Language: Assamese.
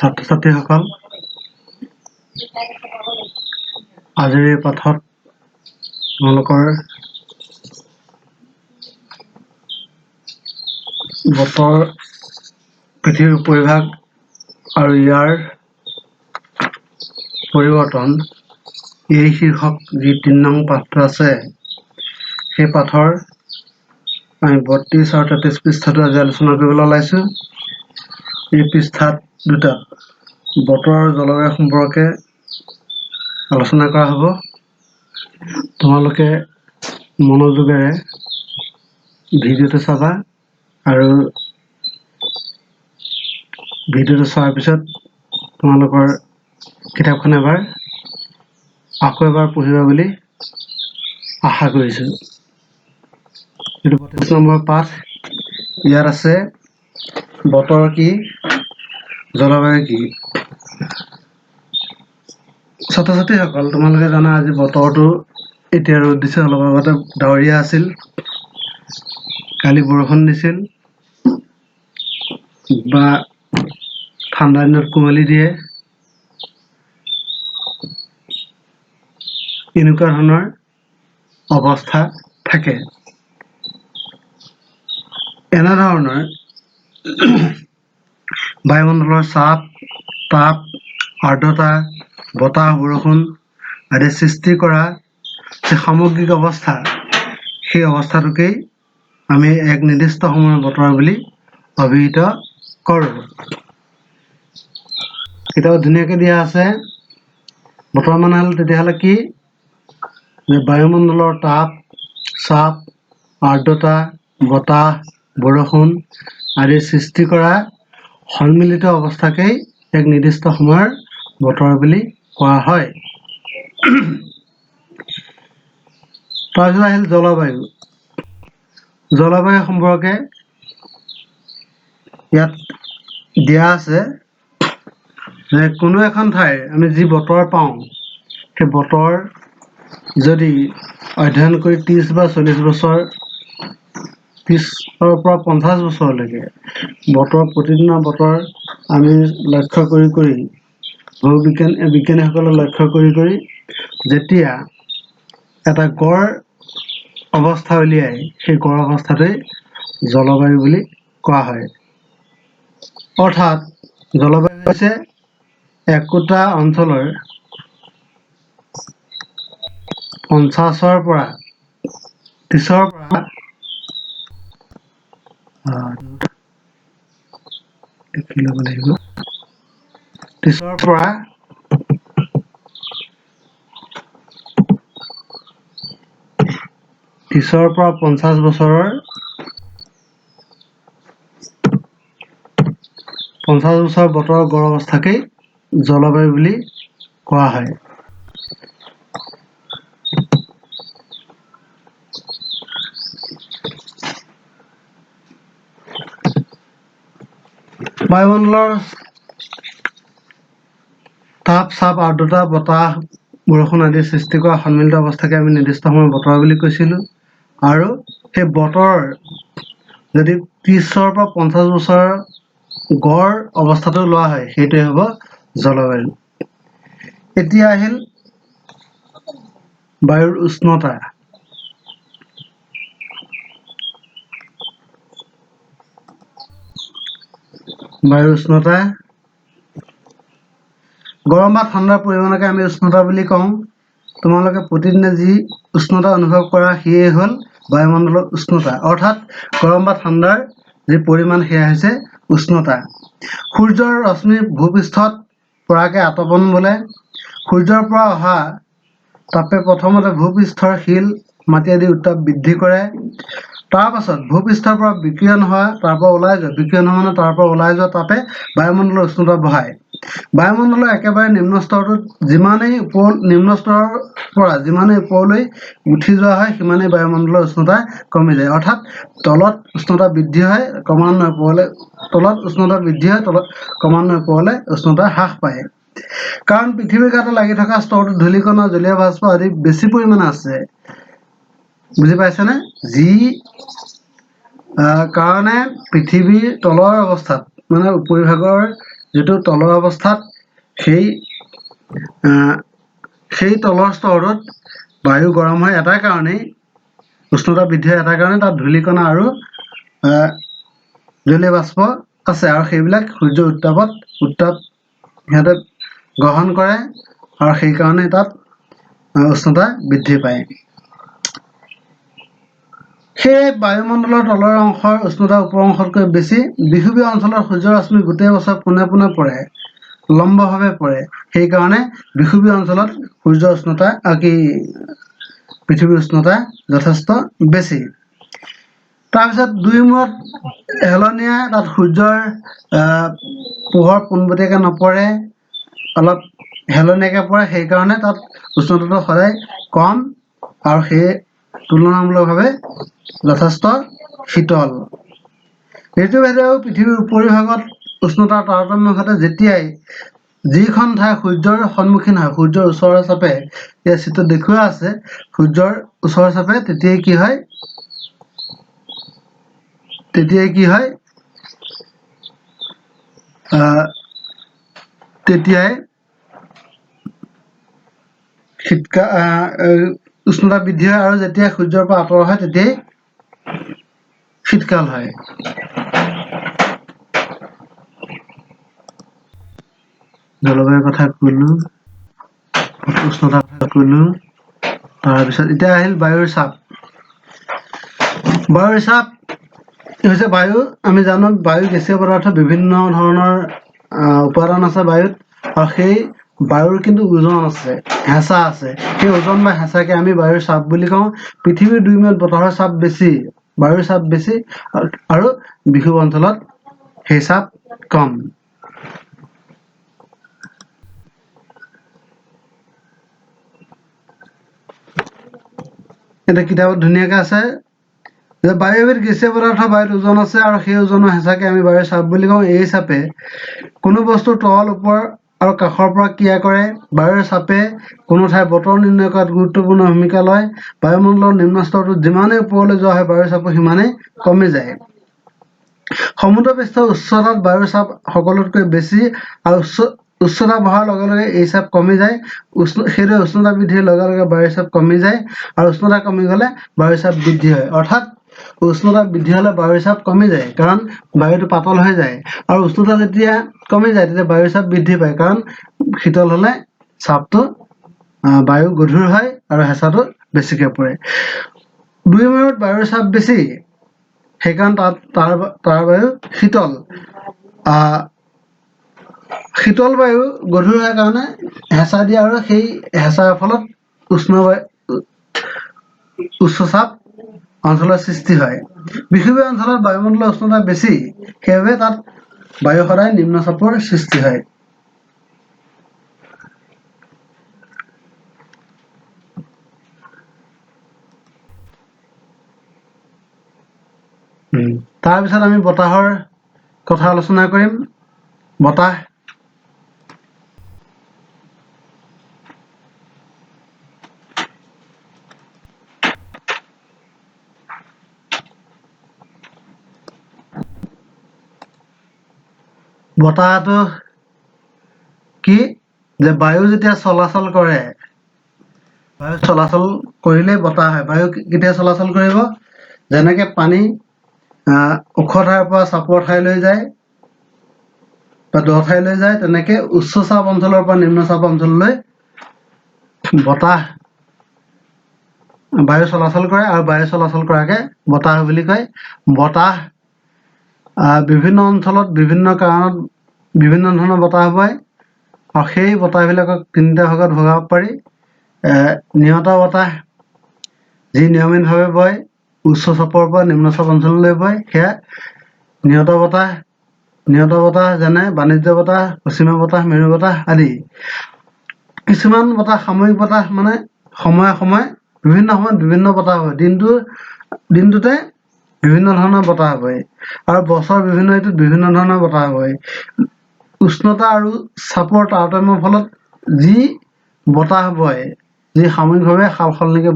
ছাত্ৰ-ছাত্ৰীসকল আজিৰ এই পাঠত তোমালোকৰ বতৰ পৃথিৱীৰ পৰিভাগ আৰু ইয়াৰ পৰিৱৰ্তন এই শীৰ্ষক যি ৩ নং পাঠটো আছে সেই পাঠৰ আমি ৩২ আৰু ৩৩ পৃষ্ঠাটো আজি আলোচনা কৰিবলৈ ওলাইছোঁ। এই পৃষ্ঠাত দুটা বতৰ আৰু জলবায়ু সম্পৰ্কে আলোচনা কৰা হ'ব। তোমালোকে মনোযোগেৰে ভিডিঅ'টো চাবা আৰু ভিডিঅ'টো চোৱাৰ পিছত তোমালোকৰ কিতাপখন আকৌ এবাৰ পঢ়িবা বুলি আশা কৰিছোঁ। এইটো ৩২ নম্বৰ পাঠ। ইয়াত আছে বতৰ কি, জলবায়ু কি। ছাত্ৰ-ছাত্ৰীসকল তোমালোকে জানা আজি বতৰটো এতিয়া ৰ'দ দিছে, অলপ আগতে ডাৱৰীয়া আছিল, কালি বৰষুণ দিছিল বা ঠাণ্ডা দিনত কুঁৱলী দিয়ে, এনেকুৱা ধৰণৰ অৱস্থা থাকে। এনেধৰণৰ বায়ুমণ্ডলৰ চাপ, তাপ, আৰ্দ্ৰতা, বতাহ, বৰষুণ আদি সৃষ্টি কৰা যি সামগ্ৰিক অৱস্থা, সেই অৱস্থাটোকেই আমি এক নিৰ্দিষ্ট সময়ৰ বতৰ বুলি অভিহিত কৰোঁ। কিতাপত ধুনীয়াকৈ দিয়া আছে বতৰ মানে হ'ল তেতিয়াহ'লে কি, যে বায়ুমণ্ডলৰ তাপ, চাপ, আৰ্দ্ৰতা, বতাহ, বৰষুণ আদি সৃষ্টি কৰা সন্মিলিত অৱস্থাকেই এক নিৰ্দিষ্ট সময়ৰ বতৰ বুলি কোৱা হয়। তাৰপিছত আহিল জলবায়ু। জলবায়ু সম্পৰ্কে ইয়াত দিয়া আছে যে কোনো এখন ঠাইৰ আমি যি বতৰ পাওঁ, সেই বতৰ যদি অধ্যয়ন কৰি 30 বা 40 বছৰ, 30ৰ পৰা 50 বছৰলৈকে প্ৰতিদিনৰ বতৰ আমি লক্ষ্য কৰি বিজ্ঞানীসকলে লক্ষ্য কৰি যেতিয়া এটা গড় অৱস্থা উলিয়াই, সেই গড় অৱস্থাটোৱেই জলবায়ু বুলি কোৱা হয়। অৰ্থাৎ জলবায়ু হৈছে একোটা অঞ্চলৰ 50ৰ পৰা 30ৰ পৰা 30ৰ পৰা 50 বছৰৰ 50 বছৰ বতৰৰ গড় অৱস্থাকেই জলবায়ু বুলি কোৱা হয়। বায়ুমণ্ডলৰ তাপ, চাপ, আৰ্দ্ৰতা, বতাহ, বৰষুণ আদি সৃষ্টি কৰা সন্মিলিত অৱস্থাকে আমি নিৰ্দিষ্ট সময়ৰ বতৰ বুলি কৈছিলোঁ। আৰু সেই বতৰ যদি 30ৰ পৰা 50 বছৰৰ গড় অৱস্থাটো লোৱা হয়, সেইটোৱে হ'ব জলবায়ু। এতিয়া আহিল বায়ুৰ উষ্ণতা। বায়ুৰ উষ্ণতা, গৰম বা ঠাণ্ডাৰ পৰিমাণকে আমি উষ্ণতা বুলি কওঁ। তোমালোকে প্ৰতিদিনে যি উষ্ণতা অনুভৱ কৰা, সেয়ে হ'ল বায়ুমণ্ডলৰ উষ্ণতা। অৰ্থাৎ গৰম বা ঠাণ্ডাৰ যি পৰিমাণ, সেয়া হৈছে উষ্ণতা। সূৰ্যৰ ৰশ্মি ভূপৃষ্ঠত পৰাকে আতপন বোলে। সূৰ্যৰ পৰা অহা তাপে প্ৰথমতে ভূপৃষ্ঠৰ শিল, মাটি আদি উত্তাপ বৃদ্ধি কৰে। তাৰ পাছত ভূপৃষ্ঠৰ পৰা বিকিৰণ হোৱা, তাৰ পৰা ওলাই যোৱা তাপে বায়ুমণ্ডলৰ উষ্ণতা বঢ়ায়। বায়ুমণ্ডলৰ একেবাৰে নিম্ন স্তৰটোত যিমানেই ওপৰলৈ উঠি যোৱা হয়, সিমানেই বায়ুমণ্ডলৰ উষ্ণতা কমি যায়। অৰ্থাৎ তলত উষ্ণতা বৃদ্ধি হয়, ক্ৰমান্বয়ে ওপৰলৈ উষ্ণতা হ্ৰাস পায়। কাৰণ পৃথিৱীৰ গাতে লাগি থকা স্তৰটোত ধূলিকণা, জলীয় বাষ্প আদি বেছি পৰিমাণে আছে। বুজি পাইছেনে? যি কাৰণে পৃথিৱীৰ তলৰ অৱস্থাত, মানে উপৰিভাগৰ যিটো তলৰ অৱস্থাত সেই তলৰ স্তৰটোত বায়ু গৰম হয় এটাৰ কাৰণেই, উষ্ণতা বৃদ্ধি হয় এটাৰ কাৰণে তাত ধূলিকণা আৰু জলীয় বাষ্প আছে, আৰু সেইবিলাক সূৰ্যৰ উত্তাপ সিহঁতে গ্ৰহণ কৰে আৰু সেইকাৰণে তাত উষ্ণতা বৃদ্ধি পায়। সেয়ে বায়ুমণ্ডলৰ তলৰ অংশৰ উষ্ণতা ওপৰৰ অংশতকৈ বেছি। বিষুৱীয় অঞ্চলত সূৰ্যৰ ৰশ্মি গোটেই বছৰ পোনে পোনে পৰে, লম্বভাৱে পৰে। সেইকাৰণে বিষুৱীয় অঞ্চলত সূৰ্যৰ উষ্ণতা পৃথিৱীৰ উষ্ণতা যথেষ্ট বেছি। তাৰপিছত দুই মূৰত হেলনীয়া, তাত সূৰ্যৰ পোহৰ পোনপটীয়াকৈ নপৰে, অলপ হেলনীয়াকৈ পৰে, সেইকাৰণে তাত উষ্ণতাটো সদায় কম আৰু সেই তুলনামূলকভাৱে যথেষ্ট শীতল। ঋতুভেদেও পৃথিৱীৰ উপৰিভাগত উষ্ণতাৰ তাৰতম্য ঘটে যেতিয়াই যিখন ঠাই সূৰ্যৰ সন্মুখীন হয়, সূৰ্যৰ ওচৰৰ চাপে, ইয়াৰ চিত্ৰত দেখুওৱা আছে, সূৰ্যৰ ওচৰৰ চাপে তেতিয়াই কি হয় তেতিয়াই উষ্ণতা বৃদ্ধি হয়, আৰু যেতিয়া সূৰ্যৰ পৰা আঁতৰ হয় তেতিয়াই শীতকাল হয়। জলবায়ুৰ কথা ক'লো, উষ্ণতাৰ কথা ক'লো। তাৰপিছত এতিয়া আহিল বায়ুৰ চাপ। বায়ুৰ চাপ হৈছে বায়ু, আমি জানো বায়ু গেছীয় পদাৰ্থ, বিভিন্ন ধৰণৰ উপাদান আছে বায়ুত, আৰু সেই বায়ুৰ কিন্তু ওজন আছে, হেঁচা আছে। সেই ওজন বা হেঁচাকে আমি বায়ুৰ চাপ বুলি কওঁ। পৃথিৱীৰ দুই মূৰত বতাহৰ চাপ বেছি, বায়ুৰ চাপ বেছি, আৰু বিষুৱ অঞ্চলত সেই চাপ কম। এতিয়া কিতাপত ধুনীয়াকৈ আছে যে বায়ু এবিধ গেছীয় পদাৰ্থ, বায়ুত ওজন আছে, আৰু সেই ওজনৰ হেঁচাকে আমি বায়ুৰ চাপ বুলি কওঁ। এই চাপে কোনো বস্তুৰ তল, ওপৰ আৰু কাষৰ পৰা ক্ৰিয়া কৰে। বায়ুৰ চাপে কোনো ঠাইৰ বতৰ নিৰ্ণয় কৰাত গুৰুত্বপূৰ্ণ ভূমিকা লয়। বায়ুমণ্ডলৰ নিম্ন স্তৰটোত যিমানেই ওপৰলৈ যোৱা হয়, বায়ুৰ চাপো সিমানেই কমি যায়। সমুদ্ৰ পৃষ্ঠৰ উচ্চতাত বায়ুৰ চাপ সকলোতকৈ বেছি, আৰু উচ্চতা বঢ়াৰ লগে লগে এই চাপ কমি যায়। সেইদৰে উষ্ণতা বৃদ্ধিৰ লগে লগে বায়ুৰ চাপ কমি যায়, আৰু উষ্ণতা কমি গ'লে বায়ুৰ চাপ বৃদ্ধি হয়। অৰ্থাৎ উষ্ণতা বৃদ্ধি হ'লে বায়ুৰ চাপ কমি যায়, কাৰণ বায়ুটো পাতল হৈ যায়, আৰু উষ্ণতা যেতিয়া কমি যায় তেতিয়া বায়ুৰ চাপ বৃদ্ধি পায়, কাৰণ শীতল হ'লে বায়ু গধুৰ হয় আৰু হেঁচাটো বেছিকৈ পৰে। দুই মূৰত বায়ুৰ চাপ বেছি, সেইকাৰণে তাৰ বায়ু শীতল। শীতল বায়ু গধুৰ হোৱাৰ কাৰণে হেঁচা দিয়ে, আৰু সেই হেঁচাৰ ফলত উচ্চ চাপ অঞ্চলৰ সৃষ্টি হয়। বিষুৱীয় অঞ্চলত বায়ুমণ্ডলৰ উষ্ণতা বেছি, সেইবাবে তাত বায়ু সদায় নিম্ন চাপৰ সৃষ্টি হয়। তাৰপিছত আমি বতাহৰ কথা আলোচনা কৰিম। বতাহটো কি, যে বায়ু যেতিয়া চলাচল কৰে, বায়ু চলাচল কৰিলেই বতাহ হয়। বায়ু কেতিয়া চলাচল কৰিব, যেনেকৈ পানী ওখ ঠাইৰ পৰা চাপৰ ঠাইলৈ যায় বা দ ঠাইলৈ যায়, তেনেকৈ উচ্চ চাপ অঞ্চলৰ পৰা নিম্ন চাপ অঞ্চললৈ বায়ু চলাচল কৰে, আৰু বায়ু চলাচল কৰাকে বতাহ বুলি কয়। বতাহ বিভিন্ন অঞ্চলত বিভিন্ন কাৰণত বিভিন্ন ধৰণৰ বতাহ বয়, আৰু সেই বতাহবিলাকক তিনিটা ভাগত ভগাব পাৰি। নিয়ত বতাহ, যি নিয়মিতভাৱে বয়, উচ্চ চাপৰ পৰা নিম্ন চাপ অঞ্চললৈ বয়, সেয়া নিয়ত বতাহ। যেনে বাণিজ্য বতাহ, পশ্চিমা বতাহ, মেৰু বতাহ আদি। কিছুমান বতাহ সাময়িক বতাহ, মানে সময়ে সময়ে বিভিন্ন সময়ত বিভিন্ন বতাহ হয়। দিনটোতে বিভিন্ন ধৰণৰ বতাহ বয়, আৰু বছৰৰ বিভিন্ন ঋতুত বিভিন্ন ধৰণৰ বতাহ বয়। উষ্ণতা আৰু চাপৰ তাৰতম্যৰ ফলত যি বতাহ বয়, যি সাময়িকভাৱে সাল সলনিকৈ